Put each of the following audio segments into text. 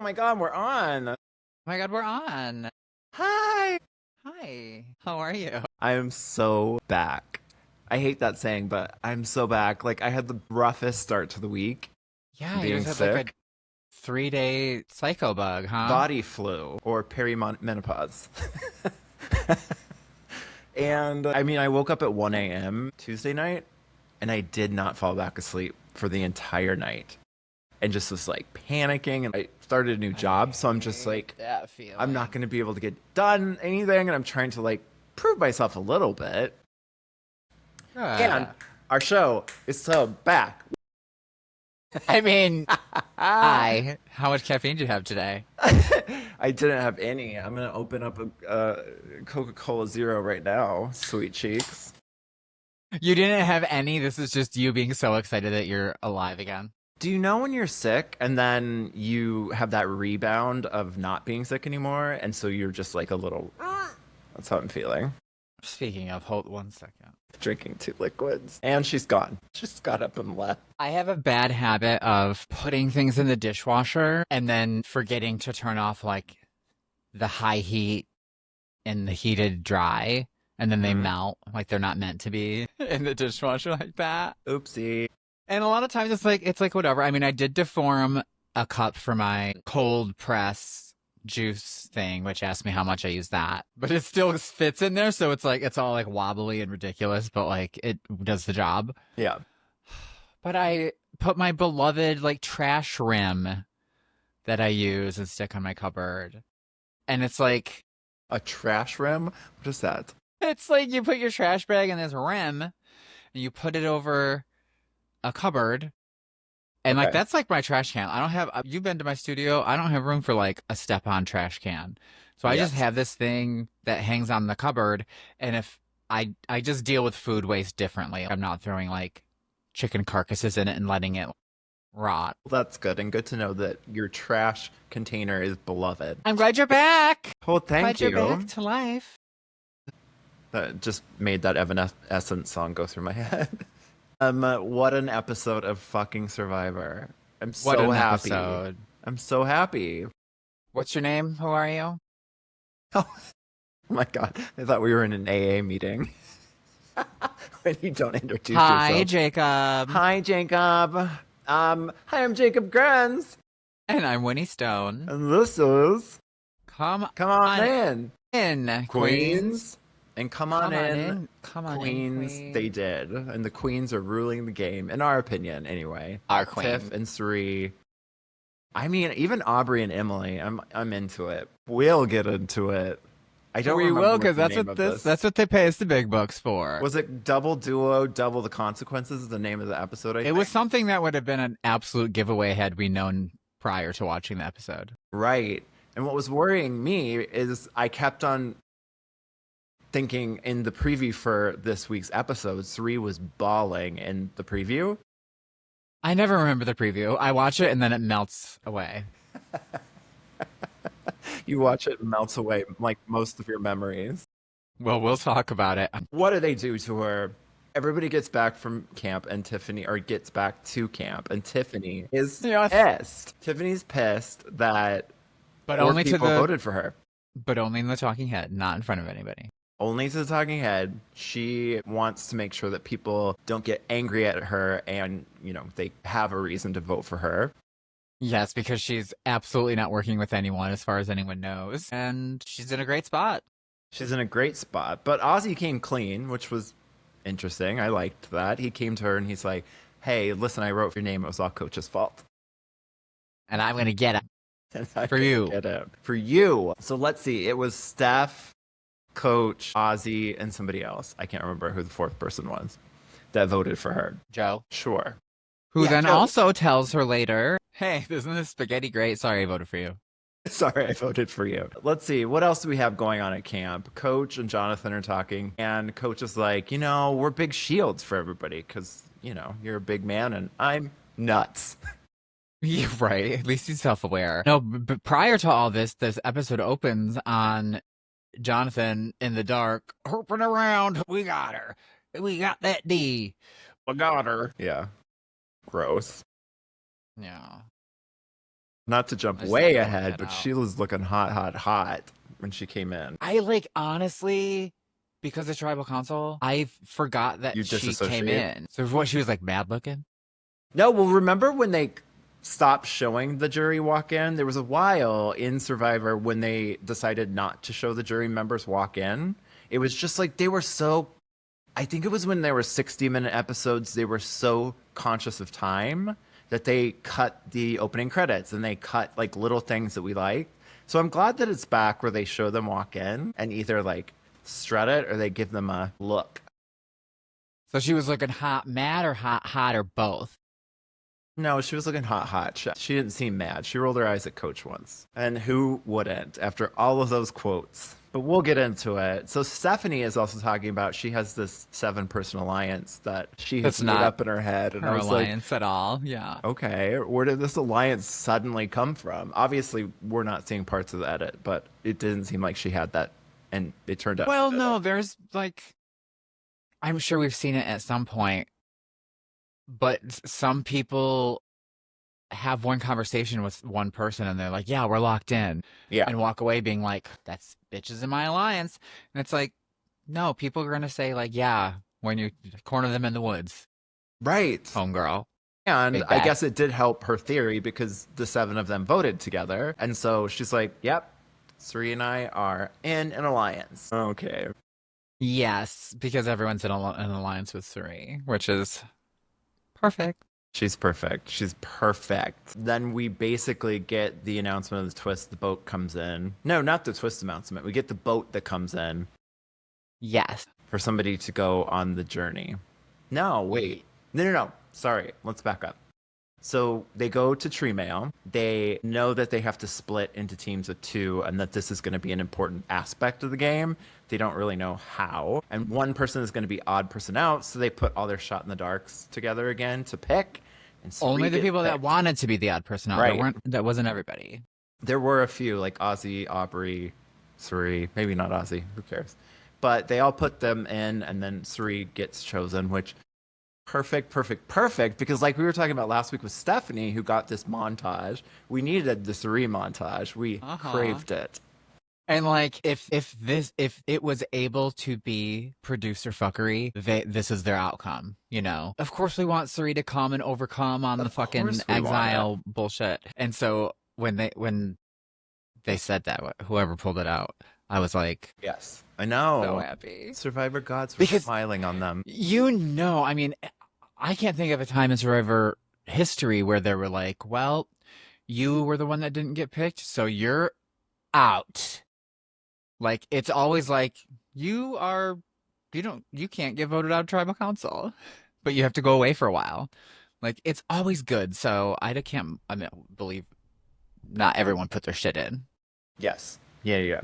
Oh my God, we're on. Oh my God, we're on. Hi. Hi. How are you? I am so back. I hate that saying, but I'm so back. Like, I had the roughest start to the week, Yeah, you being just had like a sick, 3-day psycho bug, huh? body flu, or perimenopause. And I mean, I woke up at 1 a.m. Tuesday night, and I did not fall back asleep for the entire night. And just was like panicking. And I started a new I job, so I'm just hate like, that I'm not feeling. going to be able to get done anything. And I'm trying to like prove myself a little bit. And Good. our show is so back. I mean, I hi. How much caffeine do you have today? didn't have any. I'm going to open up a Coca-Cola Zero right now. Sweet cheeks. You didn't have any. This is just you being so excited that you're alive again. Do you know when you're sick and then you have that rebound of not being sick anymore? And so you're just like a little. That's how I'm feeling. Speaking of, hold 1 second. Drinking two liquids. And she's gone. She's got up and left. I have a bad habit of putting things in the dishwasher and then forgetting to turn off like the high heat and the heated dry, and then they Mm-hmm. melt like they're not meant to be in the dishwasher like that. Oopsie. And a lot of times it's like whatever. I mean, I did deform a cup for my cold press juice thing, which asked me how much I use that. But it still fits in there, so it's like it's all like wobbly and ridiculous, but like it does the job. Yeah. But I put my beloved like trash rim that I use and stick on my cupboard. And A trash rim? What is that? it's like you put your trash bag in this rim and you put it over a cupboard. And like Okay. that's like my trash can. I don't have you've been to my studio. I don't have room for like a step-on trash can. So I just Yes. have this thing that hangs on the cupboard, and if I just deal with food waste differently. I'm not throwing like chicken carcasses in it and letting it rot. Well, that's good. And good to know that your trash container is beloved. I'm glad you're back. Oh, thank Glad you're back you. to life. That just made that Evanescence song go through my head. What an episode of fucking Survivor. I'm What so an happy. episode. I'm so happy. What's your name? Who are you? Oh my God. I thought we were in an AA meeting. When you don't introduce Hi, yourself. Jacob. Hi, Jacob. Hi, I'm Jacob Grens. And I'm Winnie Stone. And this is Come Come On on In, in, Queens. And come on Come on in, in. Come on in, Queens. They Queen. did. And the Queens are ruling the game, in our opinion, anyway. Our Tiff queen. and Cirie. I mean, even Aubrey and Emily, I'm into it. We'll get into it. I don't We remember will, what because the name of this. that's what they pay us the big bucks for. Was it Double Duo, Double the Consequences is the name of the episode, I It was think? something that would have been an absolute giveaway had we known prior to watching the episode. Right. And what was worrying me is I kept on thinking in the preview for this week's episode, Cirie was bawling in the preview. I never remember the preview. I watch it and then it melts away. You watch it, it melts away like most of your memories. Well, we'll talk about it. What do they do to her? Everybody gets back from camp and Tiffany, or gets back to camp, and Tiffany is Yes. pissed. Tiffany's pissed that But four only to people the voted for her. but only in the talking head, not in front of anybody. Only to the talking head. She wants to make sure that people don't get angry at her and, they have a reason to vote for her. Yes, because she's absolutely not working with anyone as far as anyone knows. And she's in a great spot. She's in a great spot. But Ozzy came clean, which was interesting. I liked that. He came to her and he's like, hey, listen, I wrote your name. It was all Coach's fault. And I'm going to get it. And I For didn't you. get it. For you. So let's see. It was Steph, Coach, Ozzy, and somebody else. I can't remember who the fourth person was that voted for her. Joe. Sure. Who Yeah, then Joe. also tells her later, hey, isn't this spaghetti great? Sorry, I voted for you. Sorry, I voted for you. Let's see. What else do we have going on at camp? Coach and Jonathan are talking, and Coach is like, we're big shields for everybody because, you're a big man and I'm nuts. You're right. At least he's self-aware. No, but prior to all this episode opens on Jonathan in the dark, herping around. We got her. We got that D. I got her. Yeah. Gross. Yeah. Not to jump I just had way to point ahead, that but out. she was looking hot, hot, hot when she came in. I like honestly, because of tribal council, I forgot that You she came disassociate? in. So what, she was like mad looking? No, well, remember when they stopped showing the jury walk in? There was a while in Survivor when they decided not to show the jury members walk in. It was just like they were so, I think it was when there were 60-minute episodes, they were so conscious of time that they cut the opening credits and they cut like little things that we like. So I'm glad that it's back where they show them walk in and either like strut it or they give them a look. So she was looking hot, mad, or hot, hot, or both. No, she was looking hot, hot. She didn't seem mad. She rolled her eyes at Coach once. And who wouldn't after all of those quotes? But we'll get into it. So Stephanie is also talking about she has this 7-person alliance that she has That's made not up in her head. And I her was like, alliance at all. Yeah. okay, where did this alliance suddenly come from? Obviously, we're not seeing parts of the edit, but it didn't seem like she had that. And it turned out. Well, no, there's like, I'm sure we've seen it at some point, but some people have one conversation with one person and they're like, yeah, we're locked in. Yeah. And walk away being like, that's bitches in my alliance. And it's like, no, people are going to say, like, yeah, when you corner them in the woods, Right. homegirl. And Big I bad. guess it did help her theory because the 7 of them voted together. And so she's like, yep, Cirie and I are in an alliance. Okay. Yes, because everyone's in an alliance with Cirie, which is perfect. She's perfect. She's perfect. Then we basically get the announcement of the twist. The boat comes in. No, not the twist announcement. We get the boat that comes in Yes. for somebody to go on the journey. No, wait. No. Sorry. Let's back up. So they go to Tree Mail. They know that they have to split into teams of 2 and that this is going to be an important aspect of the game. They don't really know how. And one person is going to be odd person out, so they put all their shot in the darks together again to pick. And Only the get people that picked. wanted to be the odd person out. Right. That wasn't everybody. There were a few, like Ozzy, Aubrey, Cirie, maybe not Ozzy, who cares? But they all put them in, and then Cirie gets chosen, which perfect, because like we were talking about last week with Stephanie, who got this montage. We needed the Cirie montage. We craved it. And like, if it was able to be producer fuckery, this is their outcome. You know, of course we want Cirie to come and overcome on the fucking exile bullshit. And so when they said that, whoever pulled it out, I was like, yes, I know, so happy. Survivor gods were smiling on them. You know, I mean, I can't think of a time in Survivor history where they were like, well, you were the one that didn't get picked, so you're out. Like, it's always like, you can't get voted out of tribal council, but you have to go away for a while. Like, it's always good. So I believe not everyone put their shit in. Yes. Yeah.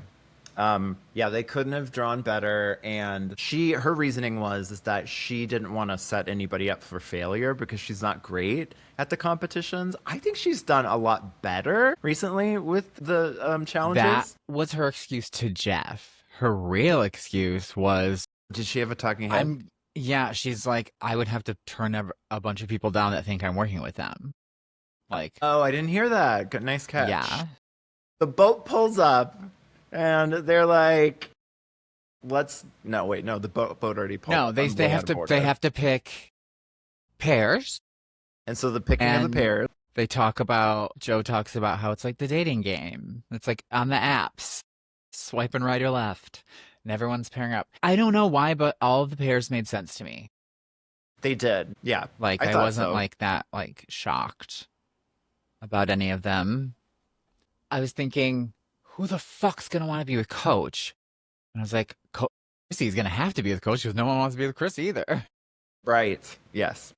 Yeah, they couldn't have drawn better. And her reasoning is that she didn't want to set anybody up for failure because she's not great at the competitions. I think she's done a lot better recently with the challenges. That was her excuse to Jeff. Her real excuse was, did she have a talking head? Yeah, she's like, I would have to turn a bunch of people down that think I'm working with them. Like, oh, I didn't hear that. Good, nice catch. Yeah. The boat pulls up. And they're like, the boat already pulled. No, they have to pick pairs. And so the picking of the pairs. Joe talks about how it's like the dating game. It's like on the apps, swiping right or left, and everyone's pairing up. I don't know why, but all of the pairs made sense to me. They did. Yeah. Like I wasn't like that, like shocked about any of them. I was thinking, who the fuck's going to want to be with Coach? And I was like, Chrissy's going to have to be with Coach because no one wants to be with Chris either. Right. Yes.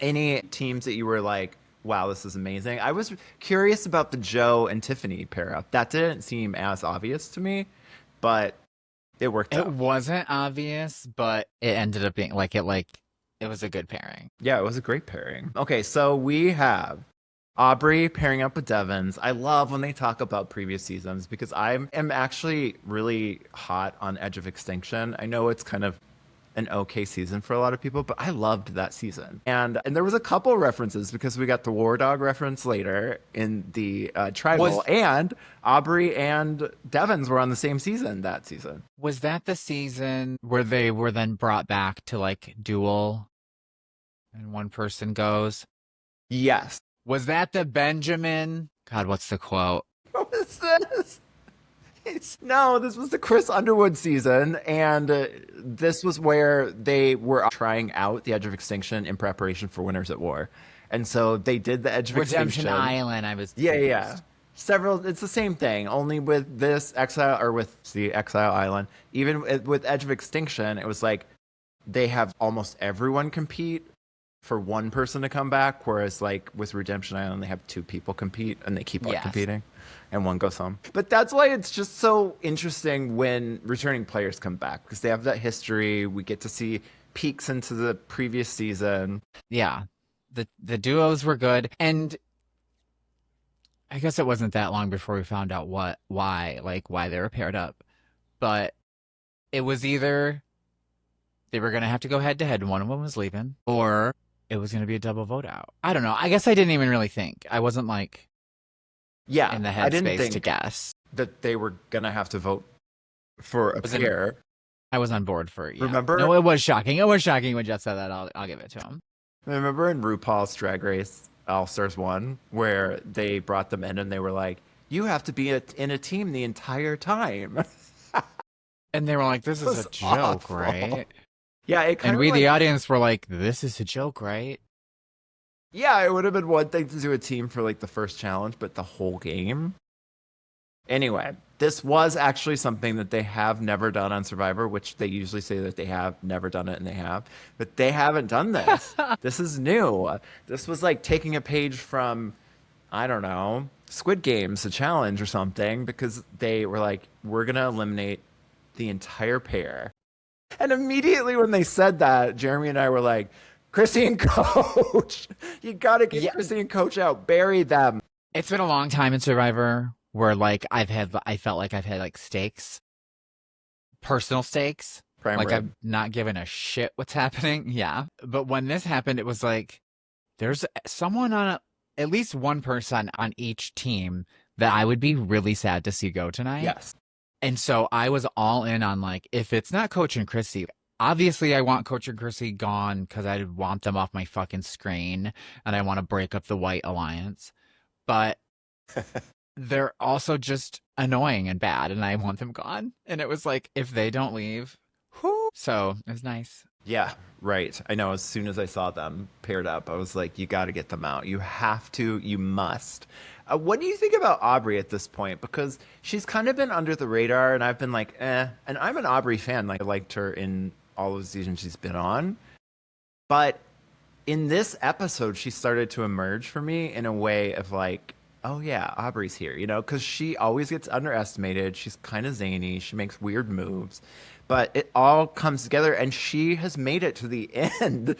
Any teams that you were like, wow, this is amazing? I was curious about the Joe and Tiffany pair up. That didn't seem as obvious to me, but it worked out. It wasn't obvious, but it ended up being it was a good pairing. Yeah, it was a great pairing. Okay, so we have Aubrey pairing up with Devins. I love when they talk about previous seasons because I am actually really hot on Edge of Extinction. I know it's kind of an okay season for a lot of people, but I loved that season. And there was a couple references because we got the War Dog reference later in the tribal, and Aubrey and Devons were on the same season that season. Was that the season where they were then brought back to like duel and one person goes? Yes. Was that the Benjamin? God, what's the quote? What is this? No, this was the Chris Underwood season, and this was where they were trying out the Edge of Extinction in preparation for Winners at War. And so they did the Edge of Redemption Extinction. Island, I was Yeah. Several, it's the same thing, only with this Exile, or with the Exile Island. Even with Edge of Extinction, it was like they have almost everyone compete for one person to come back, whereas like with Redemption Island, they have two people compete, and they keep on competing, and one goes home. But that's why it's just so interesting when returning players come back, because they have that history. We get to see peeks into the previous season. Yeah, the duos were good, and I guess it wasn't that long before we found out why they were paired up, but it was either they were gonna have to go head to head, and one of them was leaving, or it was gonna be a double vote out. I don't know. I guess I didn't even really think. I wasn't like in the headspace to guess that they were gonna have to vote for a pair. I was on board for it. Yeah. Remember? No, it was shocking. It was shocking when Jeff said that. I'll give it to him. Remember in RuPaul's Drag Race All Stars 1, where they brought them in and they were like, "You have to be in a team the entire time." And they were like, "This is a joke, awful. Right?" Yeah, and we, the audience, were like, "This is a joke, right?" Yeah, it would have been one thing to do a team for like the first challenge, but the whole game. Anyway, this was actually something that they have never done on Survivor, which they usually say that they have never done it, and they have, but they haven't done this. This is new. This was like taking a page from, I don't know, Squid Games, a challenge or something, because they were like, we're going to eliminate the entire pair. And immediately when they said that, Jeremy and I were like, Chrissy and Coach, you got to get Chrissy and Coach out, bury them. It's been a long time in Survivor where like I felt like I've had like stakes, personal stakes. Like I'm not giving a shit what's happening. Yeah. But when this happened, it was like, there's someone at least one person on each team that I would be really sad to see go tonight. Yes. And so I was all in on like, if it's not Coach and Chrissy, obviously I want Coach and Chrissy gone because I want them off my fucking screen and I want to break up the White Alliance. But they're also just annoying and bad and I want them gone. And it was like, if they don't leave, whoo. So it was nice. Yeah, right. I know as soon as I saw them paired up, I was like, you got to get them out. You have to, you must. What do you think about Aubrey at this point? Because she's kind of been under the radar, and I've been like, eh. And I'm an Aubrey fan. Like, I liked her in all of the seasons she's been on. But in this episode, she started to emerge for me in a way of like, oh yeah, Aubrey's here, you know? Because she always gets underestimated. She's kind of zany. She makes weird moves. But it all comes together, and she has made it to the end.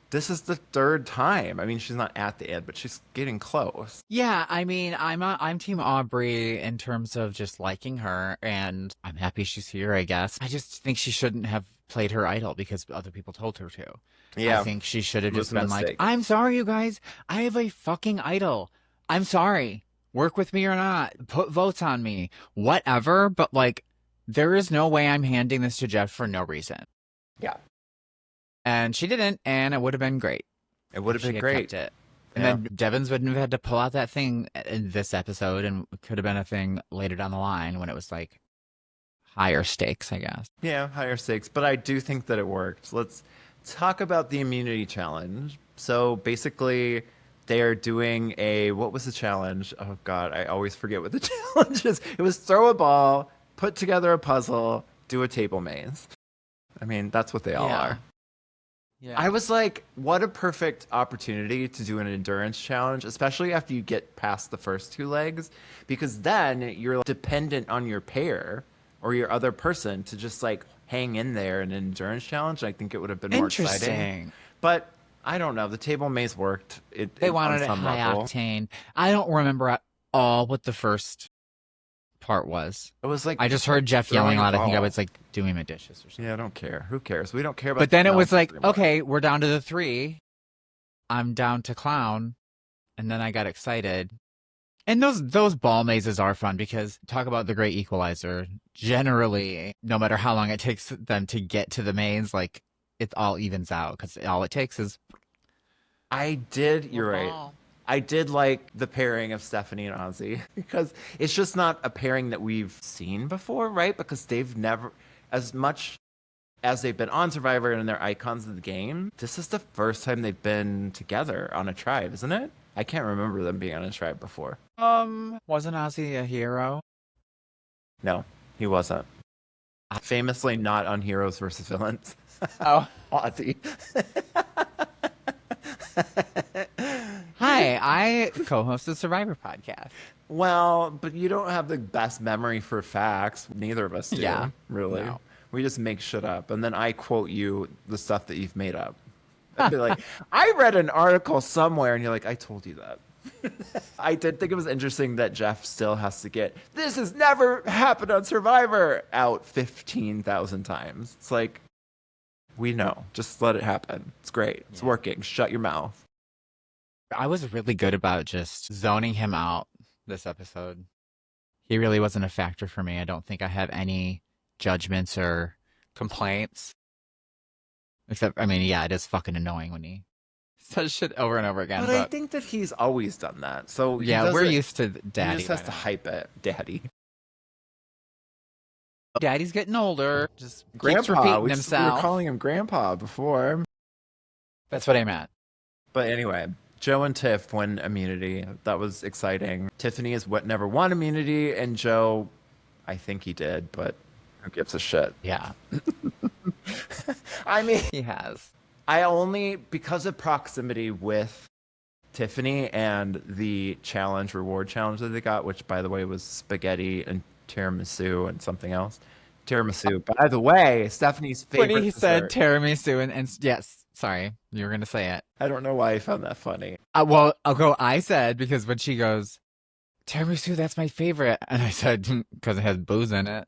This is the third time. I mean, she's not at the end, but she's getting close. Yeah, I mean, I'm Team Aubrey in terms of just liking her, and I'm happy she's here, I guess. I just think she shouldn't have played her idol because other people told her to. Yeah. I think she should have just been like, I'm sorry, you guys. I have a fucking idol. I'm sorry. Work with me or not. Put votes on me. Whatever. But, like, there is no way I'm handing this to Jeff for no reason. Yeah. And she didn't, and it would have been great. It would have been great. It. And then Devons wouldn't have had to pull out that thing in this episode, and it could have been a thing later down the line when it was like higher stakes, I guess. Yeah, higher stakes. But I do think that it worked. Let's talk about the immunity challenge. So basically, they are doing what was the challenge? Oh, God, I always forget what the challenge is. It was throw a ball, put together a puzzle, do a table maze. I mean, that's what they all are. Yeah. I was like, what a perfect opportunity to do an endurance challenge, especially after you get past the first two legs, because then you're dependent on your pair or your other person to just like hang in there in an endurance challenge. I think it would have been more exciting. But I don't know. The table maze worked. They wanted it high octane. I don't remember at all what the first part was. It was like I just heard Jeff throwing yelling a a lot. I think I ball. was like doing my dishes or something. Yeah, I don't care. Who cares? We don't care about. But then it was smells like, anymore. okay, we're down to the 3. I'm down to clown, and then I got excited. And those ball mazes are fun because talk about the great equalizer. Generally, no matter how long it takes them to get to the maze, like it all evens out because all it takes is You're right. ball. I did like the pairing of Stephanie and Ozzy because it's just not a pairing that we've seen before, right? Because they've never, as much as they've been on Survivor and they're icons of the game, this is the first time they've been together on a tribe, isn't it? I can't remember them being on a tribe before. Wasn't Ozzy a hero? No, he wasn't. Famously not on Heroes versus Villains. Oh. Ozzy. Hi, I co-host the Survivor podcast. Well, but you don't have the best memory for facts. Neither of us do. Yeah, Really. no. We just make shit up. And then I quote you the stuff that you've made up. I'd be like, I read an article somewhere. And you're like, I told you that. I did think it was interesting that Jeff still has to get, this has never happened on Survivor, out 15,000 times. It's like, we know. Just let it happen. It's great. It's working. Shut your mouth. I was really good about just zoning him out this episode. He really wasn't a factor for me. I don't think I have any judgments or complaints. Except, I mean, yeah, it is fucking annoying when he says shit over and over again. But I think that he's always done that. So yeah, we're used to Daddy. He just has by to now. hype it. Daddy. Daddy's getting older. Just keeps Grandpa. repeating We himself. were calling him Grandpa before. That's what I meant. But anyway, Joe and Tiff win immunity. That was exciting. Tiffany has never won immunity, and Joe, I think he did, but who gives a shit? Yeah, I mean, he has. I only, because of proximity with Tiffany and the reward challenge that they got, which by the way was spaghetti and tiramisu and something else. Tiramisu. By the way, Stephanie's favorite When he said dessert. tiramisu and yes, sorry, you were going to say it. I don't know why I found that funny. Well, I'll go, I said, because when she goes, tiramisu, that's my favorite. And I said, because it has booze in it.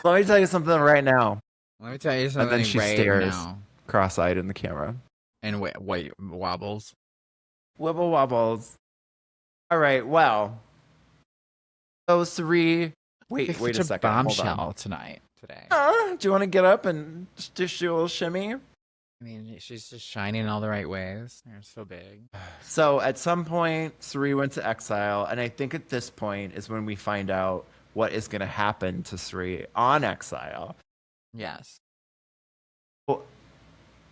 Let me tell you something right now. Let me tell you something then she right stares. now. Cross-eyed in the camera. And wait, wobbles. Wibble wobbles. All right, well. So, Cirie. Wait It's a such second. Hold on. bombshell today. Do you want to get up and just do a little shimmy? I mean, she's just shining in all the right ways. They're so big. So, at some point, Cirie went to exile. And I think at this point is when we find out what is going to happen to Cirie on exile. Yes. Well,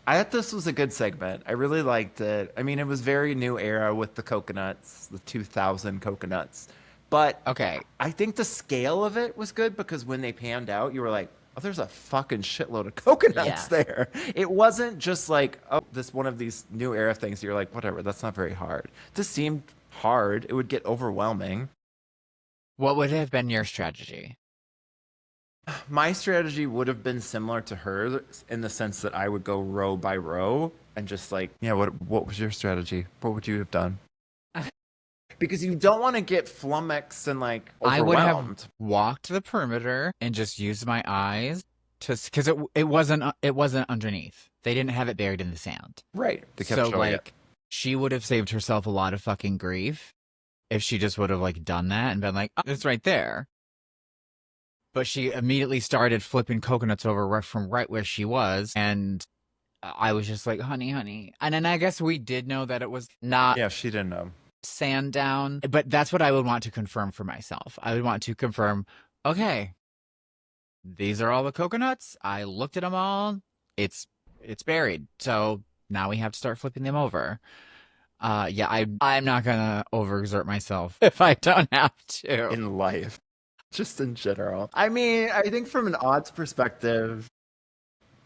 I thought this was a good segment. I really liked it. I mean, it was very new era with the coconuts, the 2000 coconuts. But Okay. I think the scale of it was good because when they panned out, you were like, oh, there's a fucking shitload of coconuts there. It wasn't just like, oh, this one of these new era things. You're like, whatever, that's not very hard. This seemed hard. It would get overwhelming. What would have been your strategy? My strategy would have been similar to hers in the sense that I would go row by row and just like, yeah, what was your strategy? What would you have done? Because you don't want to get flummoxed and like overwhelmed. I would have walked the perimeter and just used my eyes to, because it wasn't underneath. They didn't have it buried in the sand. Right. They kept So showing like, it. she would have saved herself a lot of fucking grief if she just would have like done that and been like, oh, it's right there. But she immediately started flipping coconuts over right where she was, and I was just like, honey. And then I guess we did know that it was not Yeah, she didn't know. sand down, but that's what I would want to confirm for myself. I would want to confirm, okay, these are all the coconuts. I looked at them all. It's buried. So now we have to start flipping them over. Yeah, I'm not gonna overexert myself if I don't have to. In life, just in general. I mean, I think from an odds perspective,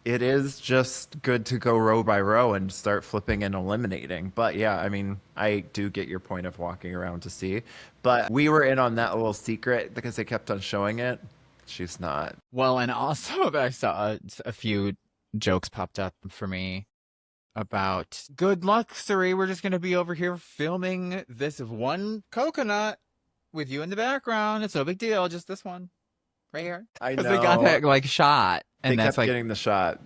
it is just good to go row by row and start flipping and eliminating. But yeah, I mean, I do get your point of walking around to see. But we were in on that little secret because they kept on showing it. She's not. Well, and also I saw a few jokes popped up for me about good luck, Cirie. We're just going to be over here filming this one coconut with you in the background. It's no big deal. Just this one right here. I Because know. they got that like shot, They and that's kept like getting the shot.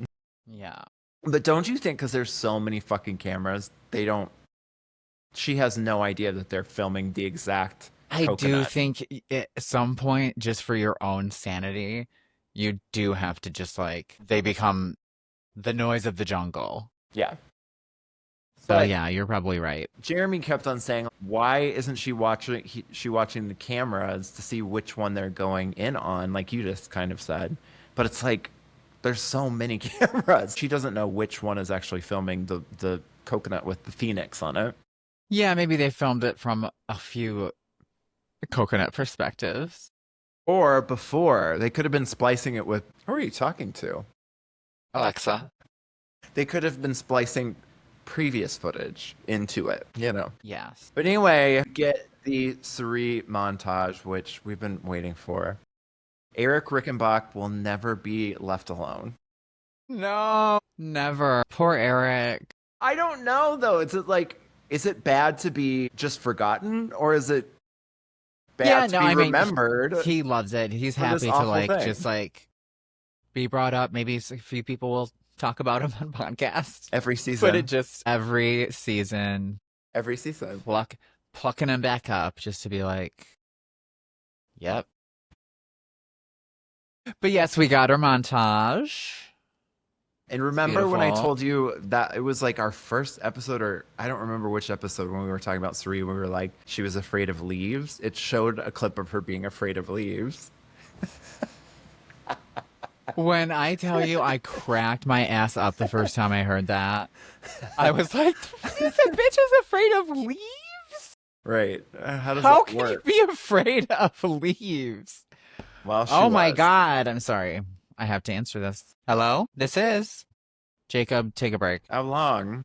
yeah. But don't you think because there's so many fucking cameras, they don't. She has no idea that they're filming the exact I do coconut. think at some point, just for your own sanity, you do have to just like they become the noise of the jungle. Yeah. So But yeah, you're probably right. Jeremy kept on saying, "Why isn't she watching? She watching the cameras to see which one they're going in on?" Like you just kind of said, but it's like there's so many cameras. She doesn't know which one is actually filming the coconut with the phoenix on it. Yeah, maybe they filmed it from a few coconut perspectives. Or before, they could have been splicing it with. Who are you talking to? Alexa. They could have been splicing previous footage into it, you know. Yes. But anyway, get the Cirie montage, which we've been waiting for. Eric Rickenbach will never be left alone. No, never. Poor Eric. I don't know though. Is it bad to be just forgotten, or is it bad to be remembered? He loves it. He's for this happy to awful like thing? just like be brought up. Maybe a few people will talk about him on podcasts. Every season. But it just every season Every season. plucking him back up just to be like, yep. But yes, we got our montage. And remember when I Beautiful. told you that it was like our first episode, or I don't remember which episode when we were talking about Cirie, we were like, she was afraid of leaves. It showed a clip of her being afraid of leaves. When I tell you I cracked my ass up the first time I heard that, I was like, this bitch is afraid of leaves? Right. How does How it can work? you be afraid of leaves? Well, she Oh my was. God. I'm sorry. I have to answer this. Hello? This is Jacob. Take a break. How long?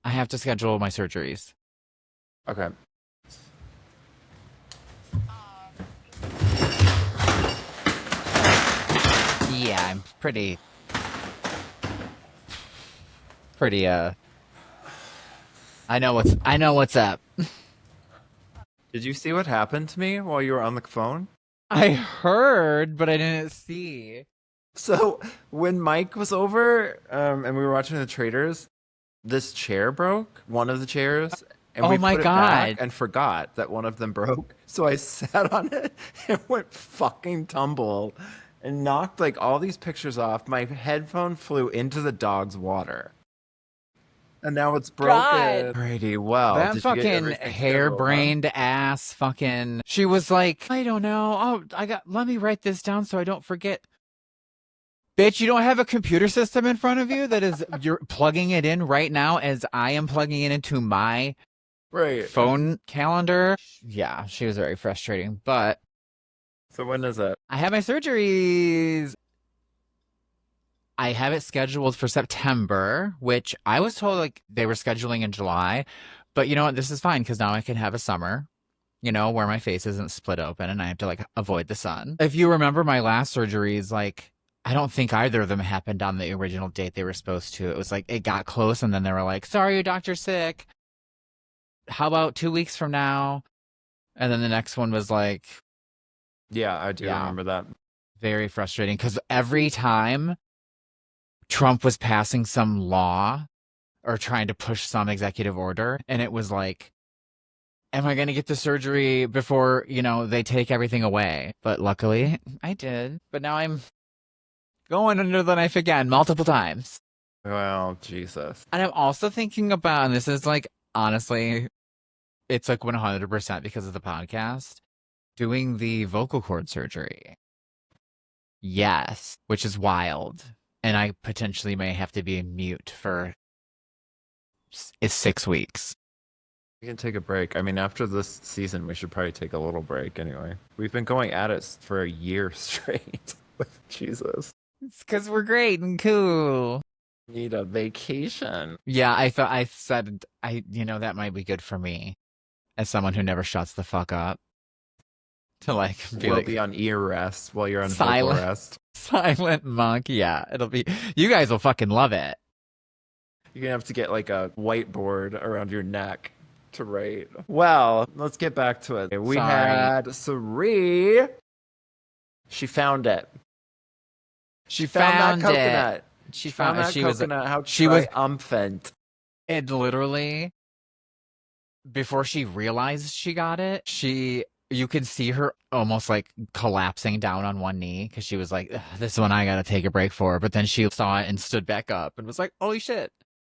I have to schedule my surgeries. Okay. Yeah, I'm pretty, I know what's up. Did you see what happened to me while you were on the phone? I heard, but I didn't see. So when Mike was over, and we were watching the traders, this chair broke, one of the chairs, and Oh we my put it God. back and forgot that one of them broke. So I sat on it and went fucking tumble and knocked like all these pictures off. My headphone flew into the dog's water. And now it's broken. God. Pretty well. That Did you get fucking everything scheduled, huh? harebrained ass fucking. She was like, I don't know. Oh, let me write this down so I don't forget. Bitch, you don't have a computer system in front of you that is, you're plugging it in right now as I am plugging it into my Right. phone calendar. Yeah, she was very frustrating, but So when is it? I have my surgeries. I have it scheduled for September, which I was told like they were scheduling in July. But you know what? This is fine because now I can have a summer, you know, where my face isn't split open and I have to like avoid the sun. If you remember my last surgeries, like I don't think either of them happened on the original date they were supposed to. It was like it got close and then they were like, sorry, your doctor's sick. How about 2 weeks from now? And then the next one was like, Yeah, I do Yeah. remember that. very frustrating because every time Trump was passing some law or trying to push some executive order, and it was like, am I going to get the surgery before, you know, they take everything away? But luckily, I did. But now I'm going under the knife again multiple times. Well, Jesus. And I'm also thinking about, and this is like, honestly, it's like 100% because of the podcast, doing the vocal cord surgery. Yes, which is wild. And I potentially may have to be mute for 6 weeks. We can take a break. I mean, after this season, we should probably take a little break anyway. We've been going at it for a year straight. Jesus. It's because we're great and cool. Need a vacation. Yeah, I said, that might be good for me as someone who never shuts the fuck up. To like be We'll like be on ear rest while you're on Silent. vocal rest. silent monk. Yeah, it'll be, you guys will fucking love it. You're gonna have to get like a whiteboard around your neck to rate. Well, let's get back to it. We Sorry. had Cirie. She found it. She found that found coconut. it. She found that she coconut. How she was triumphant. it literally before she realized she got it, you could see her almost like collapsing down on one knee because she was like, this one I gotta take a break for. But then she saw it and stood back up and was like, holy shit.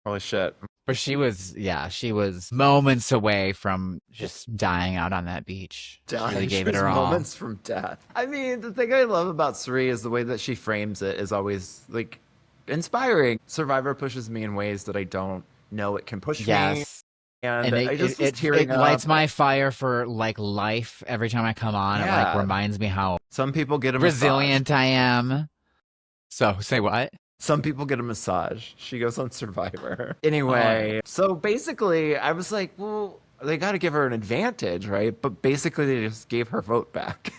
Holy shit. But she was moments away from just dying out on that beach. She really gave it her all. Moments from death. I mean, the thing I love about Cirie is the way that she frames it is always like inspiring. Survivor pushes me in ways that I don't know it can push me. Yes. And it, I just was it tearing up. lights my fire for like life every time I come on. Yeah. It like reminds me how some people get a resilient massage. I am. So say what? Some people get a massage. She goes on Survivor. Anyway, so basically I was like, well, they got to give her an advantage, right? But basically they just gave her vote back.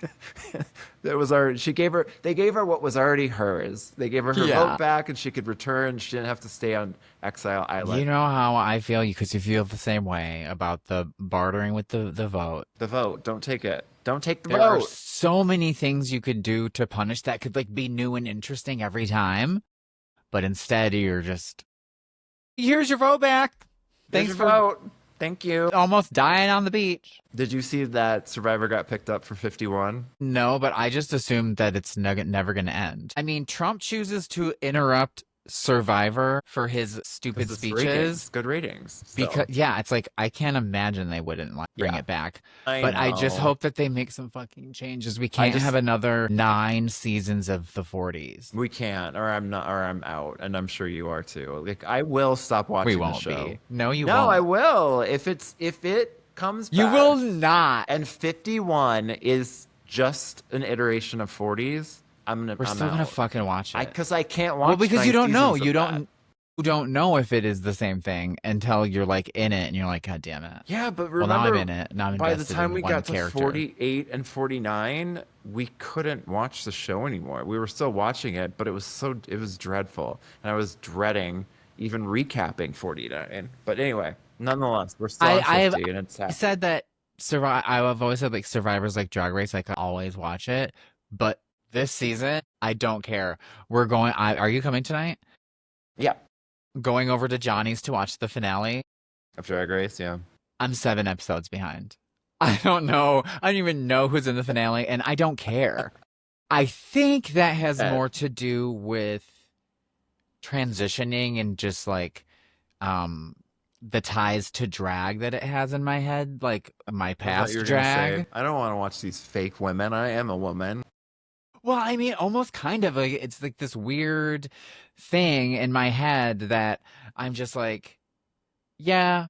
They gave her what was already hers. They gave her vote back and she could return. She didn't have to stay on Exile Island. You know how I feel because you feel the same way about the bartering with the vote. The vote. Don't take it. Don't take the vote. There are so many things you could do to punish that could like be new and interesting every time. But instead you're just, here's your vote back. Thanks for vote. Thank you. Almost dying on the beach. Did you see that Survivor got picked up for 51? No, but I just assumed that it's never going to end. I mean, Trump chooses to interrupt Survivor for his stupid speeches. Good ratings. Because it's like I can't imagine they wouldn't like bring it back. I just hope that they make some fucking changes. We can't have another 9 seasons of the 40s. We can't, or I'm out, and I'm sure you are too. Like I will stop watching the show. Be. No, you won't. No, I will. If it comes back. You will not. And 51 is just an iteration of 40s. We're still gonna fucking watch it because I can't watch. Well, because you don't know. You don't know if it is the same thing until you're like in it and you're like, God damn it. Yeah, but remember, now I'm in it. Now I'm by the time we got to 48 and 49, we couldn't watch the show anymore. We were still watching it, but it was dreadful, and I was dreading even recapping 49. But anyway, nonetheless, we're still on 50, and it's sad. I said that I've always said like Survivor's like Drag Race. I could always watch it, but this season, I don't care. We're going. Are you coming tonight? Yeah. Going over to Johnny's to watch the finale of Drag Race. Yeah. I'm 7 episodes behind. I don't know. I don't even know who's in the finale, and I don't care. I think that has more to do with transitioning and just like the ties to drag that it has in my head, like my past drag. I don't want to watch these fake women. I am a woman. Well, I mean, almost kind of like it's like this weird thing in my head that I'm just like, yeah,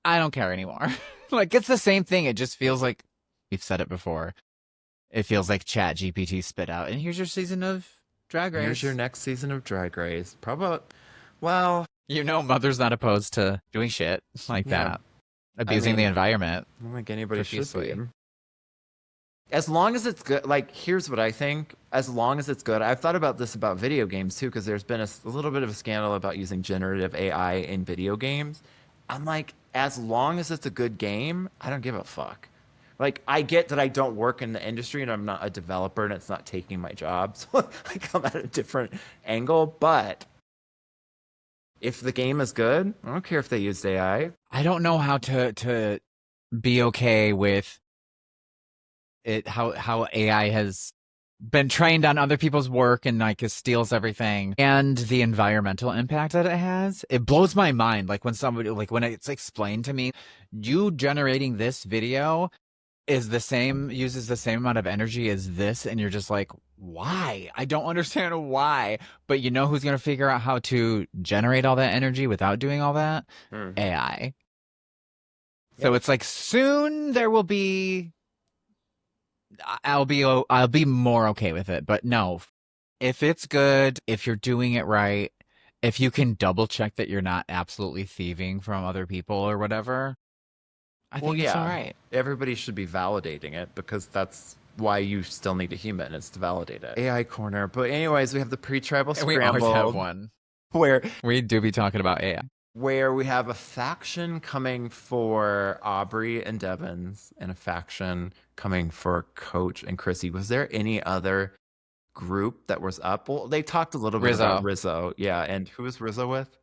I don't care anymore. Like it's the same thing. It just feels like we've said it before. It feels like Chat GPT spit out, and here's your season of Drag Race. Here's your next season of Drag Race. Probably, well, Mother's not opposed to doing shit like that, abusing the environment. I don't think anybody should be. As long as it's good, like, here's what I think. As long as it's good, I've thought about this about video games, too, because there's been a little bit of a scandal about using generative AI in video games. I'm like, as long as it's a good game, I don't give a fuck. Like, I get that I don't work in the industry and I'm not a developer and it's not taking my job. So I come at a different angle. But if the game is good, I don't care if they used AI. I don't know how to be okay with it, how AI has been trained on other people's work and like it steals everything, and the environmental impact that it has. It blows my mind. Like when somebody, like when it's explained to me, you generating this video uses the same amount of energy as this, and you're just like, why? I don't understand why. But you know who's gonna figure out how to generate all that energy without doing all that? AI. So it's like soon there will be. I'll be more okay with it. But no, if it's good, if you're doing it right, if you can double check that you're not absolutely thieving from other people or whatever, I think it's all right. Everybody should be validating it because that's why you still need a human. It's to validate it. AI corner. But anyways, we have the pre-tribal scramble. We always have one where we do be talking about AI. where we have a faction coming for Aubrey and Devins and a faction coming for Coach and Chrissy. Was there any other group that was up? Well, they talked a little bit about Rizzo. Yeah. And who was Rizzo with?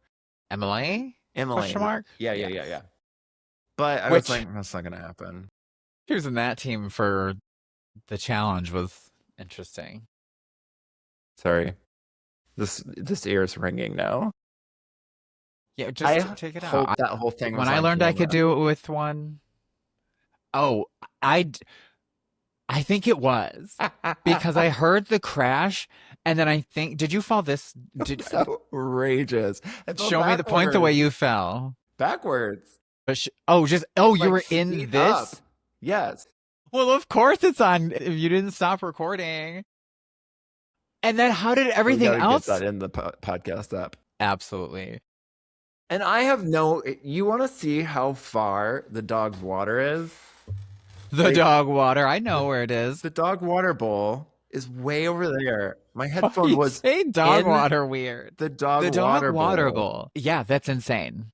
Emily? Emily. Question mark? Yeah. But I was like, that's not going to happen. Choosing that team for the challenge was interesting. Sorry. This ear is ringing now. Yeah, just take it out. That whole thing. When I learned I could do it with one. Oh, I think it was because I heard the crash, and then I think, did you fall this? It's outrageous. Show me the point the way you fell. Backwards. But you were in this? Up. Yes. Well, of course it's on. If you didn't stop recording. And then how did everything else? Get that in the podcast app. Absolutely. And you want to see how far the dog's water is? The dog water. I know where it is. The dog water bowl is way over there. My headphone was dog water weird. The dog water bowl. Yeah, that's insane.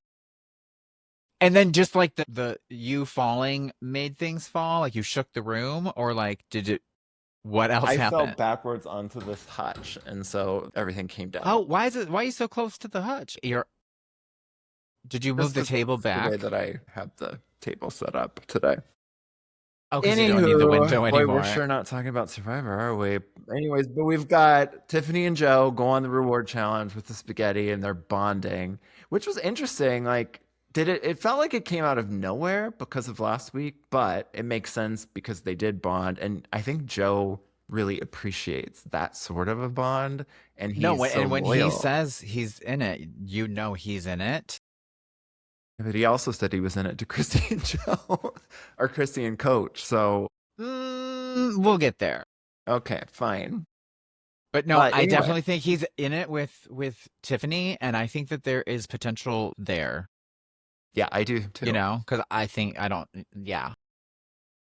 And then just like the you falling made things fall, like you shook the room, or like what else happened? I fell backwards onto this hutch, and so everything came down. Oh, why are you so close to the hutch? Did you move the table back? The way that I have the table set up today. Oh, because you don't need the window anymore. Boy, we're sure not talking about Survivor, are we? Anyways, but we've got Tiffany and Joe go on the reward challenge with the spaghetti, and they're bonding, which was interesting. Like, it felt like it came out of nowhere because of last week, but it makes sense because they did bond, and I think Joe really appreciates that sort of a bond, and when he says he's in it, he's in it. But he also said he was in it to Christy and Joe, or Christy and Coach. So we'll get there. Okay, fine. But no, I definitely think he's in it with Tiffany, and I think that there is potential there. Yeah, I do too. Because yeah.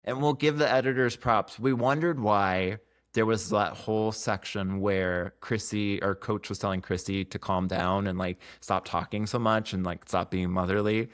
And we'll give the editors props. We wondered why there was that whole section where Chrissy or Coach was telling Chrissy to calm down and like stop talking so much and like stop being motherly.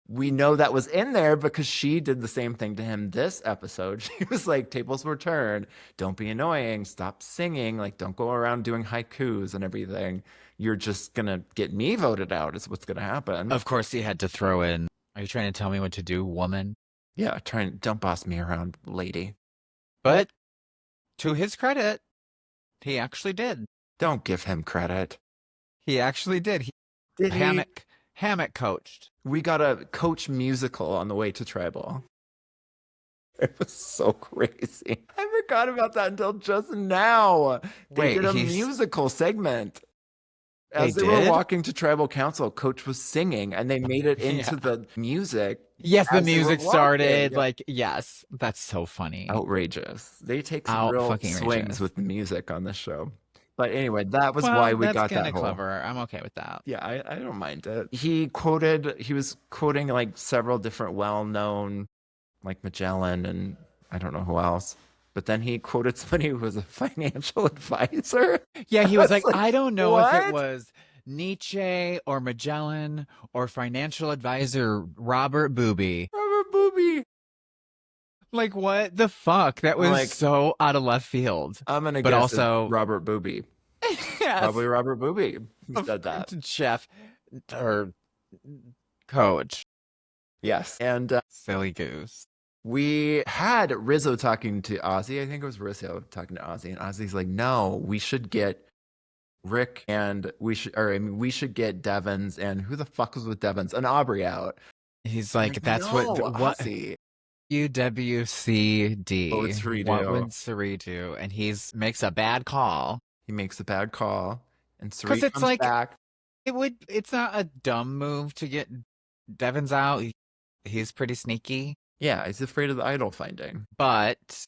We know that was in there because she did the same thing to him this episode. She was like, tables were turned. Don't be annoying. Stop singing. Like, don't go around doing haikus and everything. You're just going to get me voted out is what's going to happen. Of course he had to throw in, are you trying to tell me what to do, woman? Yeah, don't boss me around, lady. But to his credit, he actually did. Don't give him credit. He actually did. Hammock coached. We got a Coach musical on the way to Tribal. It was so crazy. I forgot about that until just now. They did a musical segment. As they were walking to Tribal Council, Coach was singing, and they made it into the music. Yes, the music started. Like, yes, that's so funny. Outrageous. They take some real swings with the music on this show. But anyway, that was why we got that. That's kind of clever. I'm okay with that. Yeah, I don't mind it. He was quoting like several different well-known, like Magellan and I don't know who else. But then he quoted somebody who was a financial advisor. Yeah, he was like, I don't know if it was Nietzsche or Magellan or financial advisor Robert Booby. Robert Booby. Like, what the fuck? That was so out of left field. I'm going to guess also Robert Booby. Yes. Probably Robert Booby said that. Chef or Coach. Yes. And silly goose. We had Rizzo talking to Ozzy. I think it was Rizzo talking to Ozzy. And Ozzy's like, no, we should get Rick and we should get Devins. And who the fuck was with Devins? And Aubrey out. He's like, that's what Ozzy. UWCD. What would Cirie do? What would Cirie do? And makes a bad call. He makes a bad call. And Cirie comes back. It's not a dumb move to get Devins out. He's pretty sneaky. Yeah, he's afraid of the idol finding. But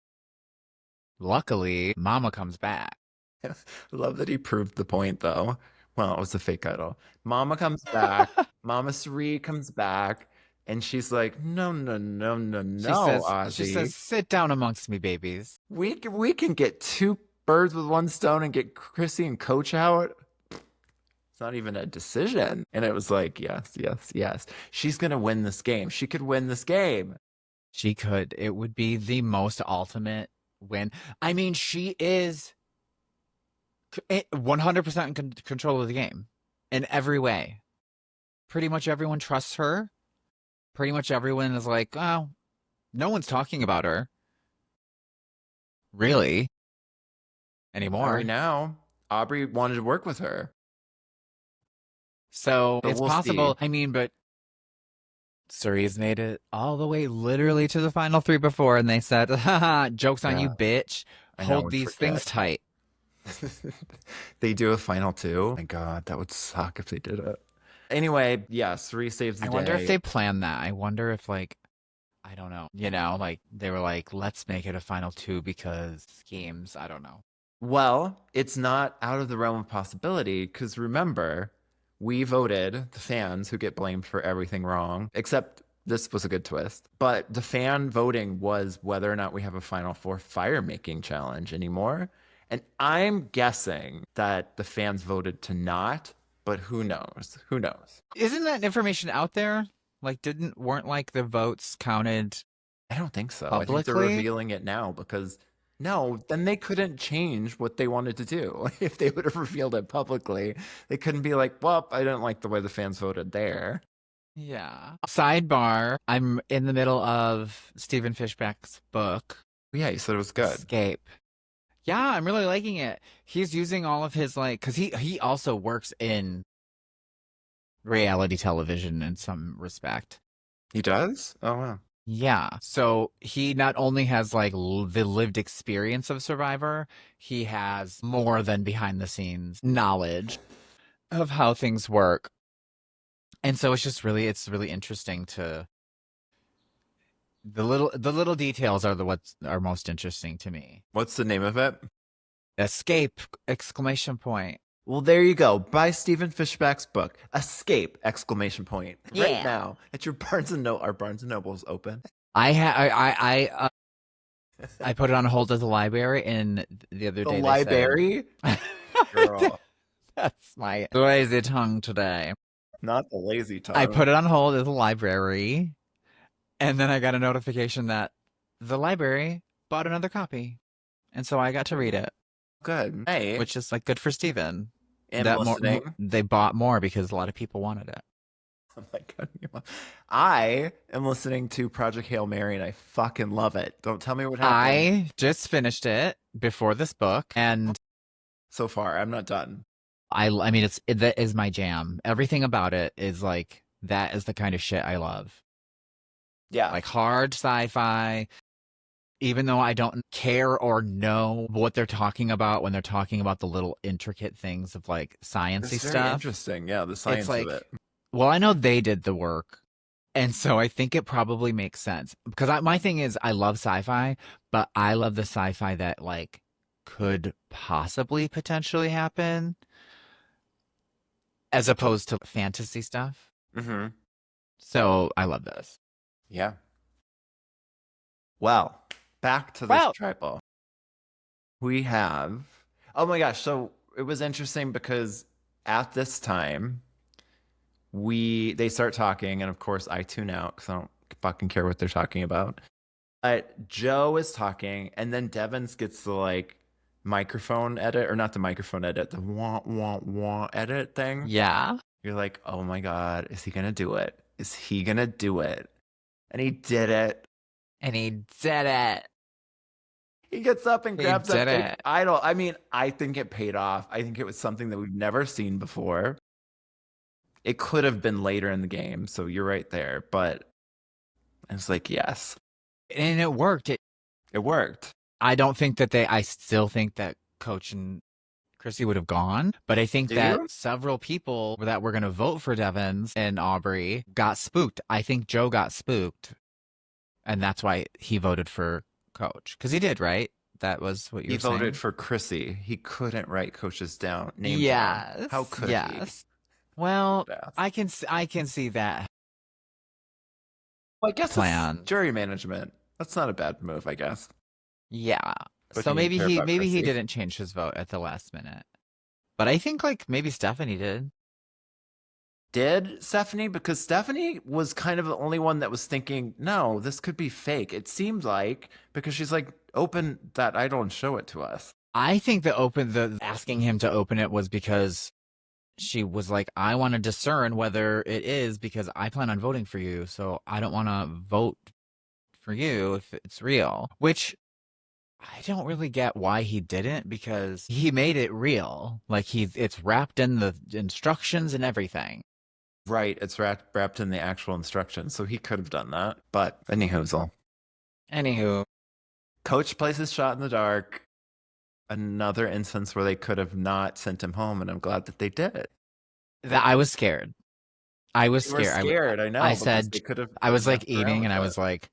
luckily, Mama comes back. I love that he proved the point, though. Well, it was a fake idol. Mama comes back. Mama Cirie comes back. And she's like, no, Ozzy. She says, sit down amongst me, babies. We can get two birds with one stone and get Chrissy and Coach out. It's not even a decision. And it was like, yes, yes, yes. She's going to win this game. She could win this game. She could. It would be the most ultimate win. I mean, she is 100% in control of the game in every way. Pretty much everyone trusts her. Pretty much everyone is like, oh, no one's talking about her. Really? Right Anymore. now, Aubrey wanted to work with her. So But it's we'll see. possible. I mean, but Cirie's made it all the way literally to the final three before, and they said, haha, joke's on you, Yeah, bitch. I know. Hold We these forget. things tight. They do a final two. My God, that would suck if they did it. Anyway, yes, Cirie saves the I wonder if day. they planned that. I wonder if, like, I don't know. You know, like, they were like, let's make it a final two because schemes. I don't know. Well, it's not out of the realm of possibility because remember, we voted, the fans who get blamed for everything wrong, except this was a good twist. But the fan voting was whether or not we have a Final Four fire making challenge anymore. And I'm guessing that the fans voted to not, but who knows? Who knows? Isn't that information out there? Like, weren't like the votes counted I don't think so. I think they're publicly? revealing it now because no, then they couldn't change what they wanted to do. If they would have revealed it publicly, they couldn't be like, well, I didn't like the way the fans voted there. Yeah. Sidebar, I'm in the middle of Stephen Fishback's book, Yeah, you said it was good. Escape. Yeah, I'm really liking it. He's using all of his like, because he also works in reality television in some respect. He does? Oh, wow. Yeah. So he not only has like the lived experience of Survivor, he has more than behind the scenes knowledge of how things work. And so it's really interesting to the little details are what's are most interesting to me. What's the name of it? Escape exclamation point. Well, there you go. Buy Stephen Fishback's book, Escape! Exclamation point. Right Yeah. now at your Barnes and Noble. Our Barnes and Noble's open. I put it on hold at the library, and the other The day library? they said, Girl, that's my lazy tongue today. not the lazy tongue. I put it on hold at the library, and then I got a notification that the library bought another copy, and so I got to read it, Good. Hey, which is like good for Steven. am That listening. they bought more because a lot of people wanted it. Oh my God. I am listening to Project Hail Mary and I fucking love it. Don't tell me what happened. I just finished it before this book, and So far, I'm not done. I mean that is my jam. Everything about it is like that is the kind of shit I love. Yeah. Like hard sci-fi. Even though I don't care or know what they're talking about when they're talking about the little intricate things of like sciencey It's very stuff. interesting. Yeah, the science It's like, of it. well, I know they did the work. And so I think it probably makes sense. Because my thing is I love sci-fi, but I love the sci-fi that like could possibly potentially happen as opposed to fantasy stuff. Mm-hmm. So I love this. Yeah. Well, back to this Well, tribal. We have. Oh my gosh. So it was interesting because at this time, they start talking, and of course I tune out because I don't fucking care what they're talking about. But Joe is talking, and then Devins gets the like microphone edit, or not the microphone edit, the wah wah wah edit thing. yeah. You're like, oh my God, is he gonna do it? Is he gonna do it? And he did it. And he did it. He gets up and He grabs that did big it. idol. I mean, I think it paid off. I think it was something that we've never seen before. It could have been later in the game, so you're right there. But I was like, yes, And it worked. it worked. I still think that Coach and Chrissy would have gone, but I think Do that you? several people that were going to vote for Devins and Aubrey got spooked. I think Joe got spooked, and that's why he voted for Coach. Because he did, right? That was what you He were saying? voted for Chrissy. He couldn't write coaches down. Names down. Yes. How could yes. Well, Beth. I can see that Well, I guess plan. it's jury management. That's not a bad move, I guess. Yeah. But So he didn't maybe care about he Chrissy. didn't change his vote at the last minute. But I think like maybe Stephanie did. did Stephanie, because Stephanie was kind of the only one that was thinking, no, this could be fake. It seemed like, because she's like, open that idol and show it to us. I think the asking him to open it was because she was like, I want to discern whether it is, because I plan on voting for you, so I don't want to vote for you if it's real. Which I don't really get why he didn't, because he made it real. Like it's wrapped in the instructions and everything. Right, it's wrapped in the actual instructions, so he could have done that. But anywho, Coach places shot in the dark. Another instance where they could have not sent him home, and I'm glad that they did. I was scared. I was You were scared. scared, I know. I because said, they could have I was like messed around eating, with and I it. was like,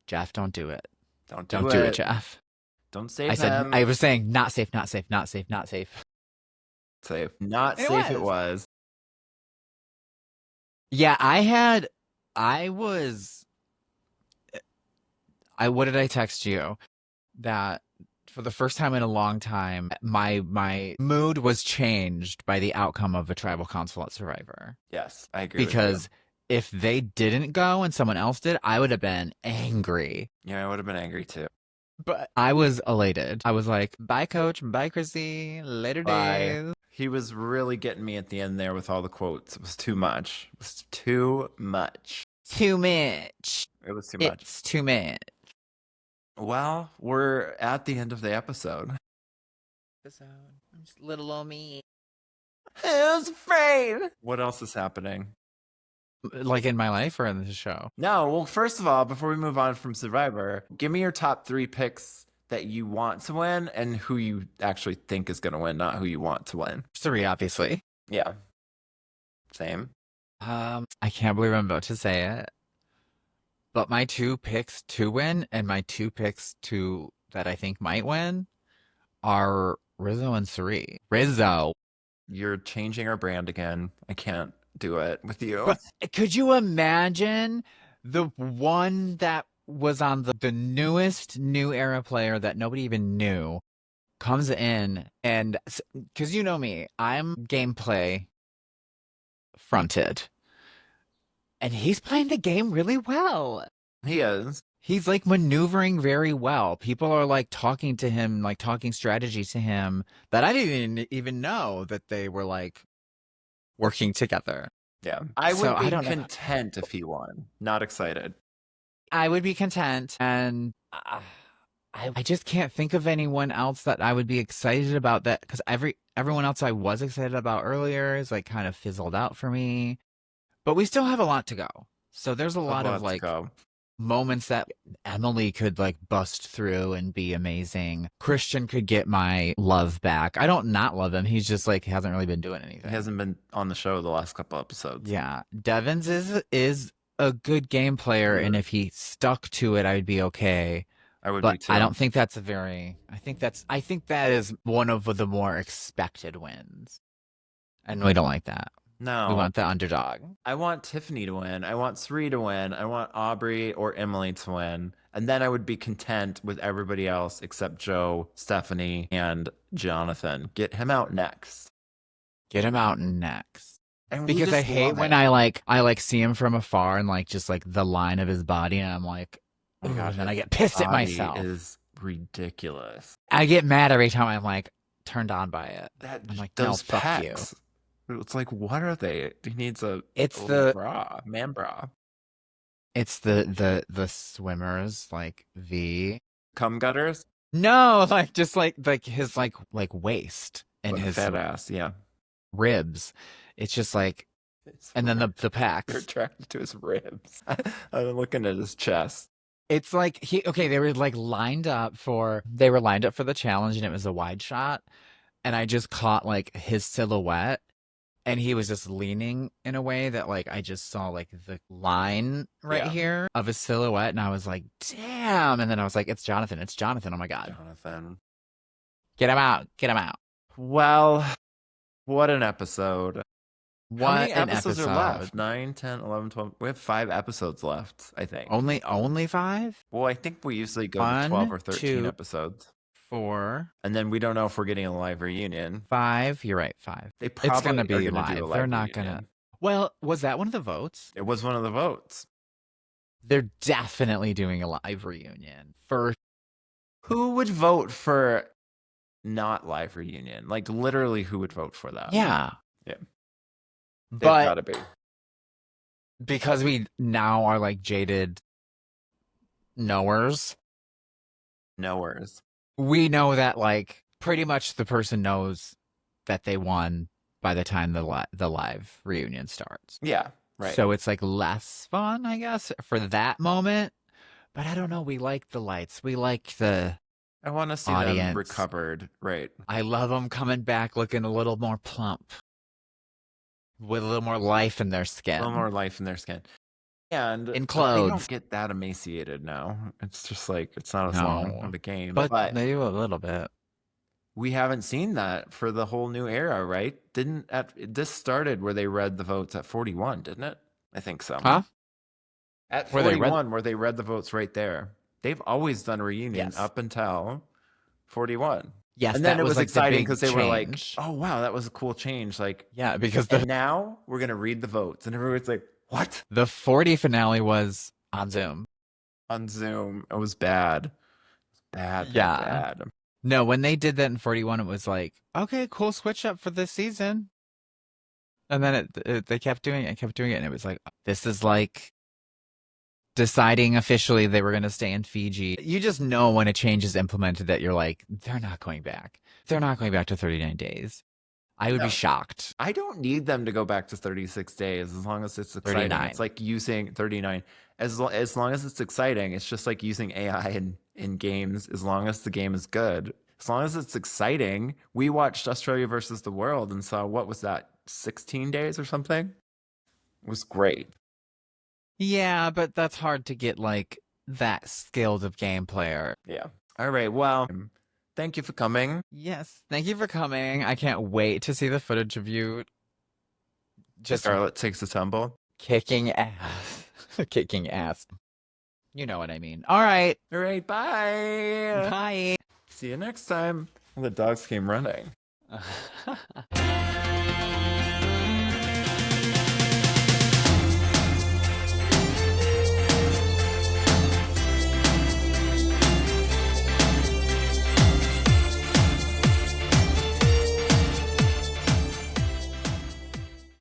Jeff, don't do it. Don't Don't do do it, it, Jeff. Don't save I said, him. I was saying, not safe, not safe, not safe, not safe. Safe. Not And safe it was. Yeah, what did I text you? That for the first time in a long time, my mood was changed by the outcome of a tribal council at Survivor. Yes, I agree Because if they didn't go and someone else did, I would have been angry. Yeah, I would have been angry too. But I was elated. I was like, bye, Coach. Bye, Chrissy. Later days. He was really getting me at the end there with all the quotes. It was too much. It was too much. Too much. It was too much. It's too much. Well, we're at the end of the episode. I'm just little old me. Who's afraid? What else is happening? Like in my life or in the show? No, well, first of all, before we move on from Survivor, give me your top 3 picks that you want to win and who you actually think is going to win, not who you want to win. Cirie, obviously. Yeah. Same. I can't believe I'm about to say it. But my 2 picks to win and my 2 picks that I think might win are Rizzo and Cirie. Rizzo. You're changing our brand again. I can't do it with you. But could you imagine the one that was on the newest new era player that nobody even knew comes in, and because you know me, I'm gameplay fronted, and he's playing the game really well. He is. He's like maneuvering very well. People are like talking to him, like talking strategy to him that I didn't even know that they were like working together. Yeah. I would So, be I don't know. content if he won. Not excited. I would be content, and I just can't think of anyone else that I would be excited about, that because everyone else I was excited about earlier is like kind of fizzled out for me. But we still have a lot to go. So there's a lot of like moments that Emily could like bust through and be amazing. Christian could get my love back. I don't not love him. He's just like hasn't really been doing anything. He hasn't been on the show the last couple episodes. Yeah. Devins is a good game player, and if he stuck to it, I'd be okay. I would but be too. I don't think that's I think that is one of the more expected wins. And we don't like that. No. We want the underdog. I want Tiffany to win. I want Cirie to win. I want Aubrey or Emily to win. And then I would be content with everybody else except Joe, Stephanie, and Jonathan. Get him out next. Get him out next. And because I hate when I see him from afar and like just like the line of his body, and I'm like, oh my God, and I get pissed at myself. It is ridiculous. I get mad every time I'm like turned on by it. I'm like, no, fuck you. It's like, what are they? He needs a bra, man bra. It's the swimmers, like V. Cum gutters? No, like just like his like waist and his fat ass, yeah. Ribs. It's just like, and then the pecs. They're attracted to his ribs. I'm looking at his chest. It's like they were like lined up for the challenge, and it was a wide shot, and I just caught like his silhouette, and he was just leaning in a way that like I just saw like the line here of his silhouette, and I was like, damn. And then I was like, it's Jonathan. Oh my God. Jonathan. Get him out. Well, what an episode. How many episodes are left? 9, 10, 11, 12. We have 5 episodes left, I think. Only 5? Well, I think we usually go to 12 or 13 episodes. 4. And then we don't know if we're getting a live reunion. 5. You're right, 5. They probably it's gonna be are gonna live. Do a live They're not reunion. gonna. Well, was that one of the votes? It was one of the votes. They're definitely doing a live reunion. For Who would vote for not live reunion? Like literally, who would vote for that? yeah. Yeah. They've But got to be. because we now are like jaded knowers, Knowers. we know that like pretty much the person knows that they won by the time the live reunion starts. Yeah. Right. So it's like less fun, I guess, for that moment. But I don't know. We like the lights. We like the I want to see them audience. recovered. Right. I love them coming back looking a little more plump, with a little more life in their A skin. little more life in their skin. And In they clothes. don't get that emaciated now. It's just like it's not as long of a game. But they do a little bit. We haven't seen that for the whole new era, right? This started where they read the votes at 41, didn't it? I think so. Huh? At Where they read- 41, where they read the votes right there. They've always done a reunion Yes. up until 41. Yes, And then that it was like, exciting the big because they were like, change. oh, wow, that was a cool change. Like, Yeah, because and now we're going to read the votes. And everyone's like, what? the 40 finale was on Zoom. On Zoom. It was bad. It was bad, Yeah. bad. No, when they did that in 41, it was like, okay, cool switch up for this season. And then they kept doing it, and it was like, this is like deciding officially they were going to stay in Fiji. You just know when a change is implemented that you're like, they're not going back. They're not going back to 39 days. I would be shocked. I don't need them to go back to 36 days as long as it's exciting. 39. It's like using 39. As long as it's exciting, it's just like using AI in games as long as the game is good. As long as it's exciting. We watched Australia versus the world and saw, what was that, 16 days or something? It was great. Yeah, but that's hard to get like that skilled of game player. Yeah. All right. Well, thank you for coming. Yes, thank you for coming. I can't wait to see the footage of you just Scarlet takes a tumble. kicking ass. Kicking ass. You know what I mean. All right. All right. Bye. Bye. See you next time. The dogs came running.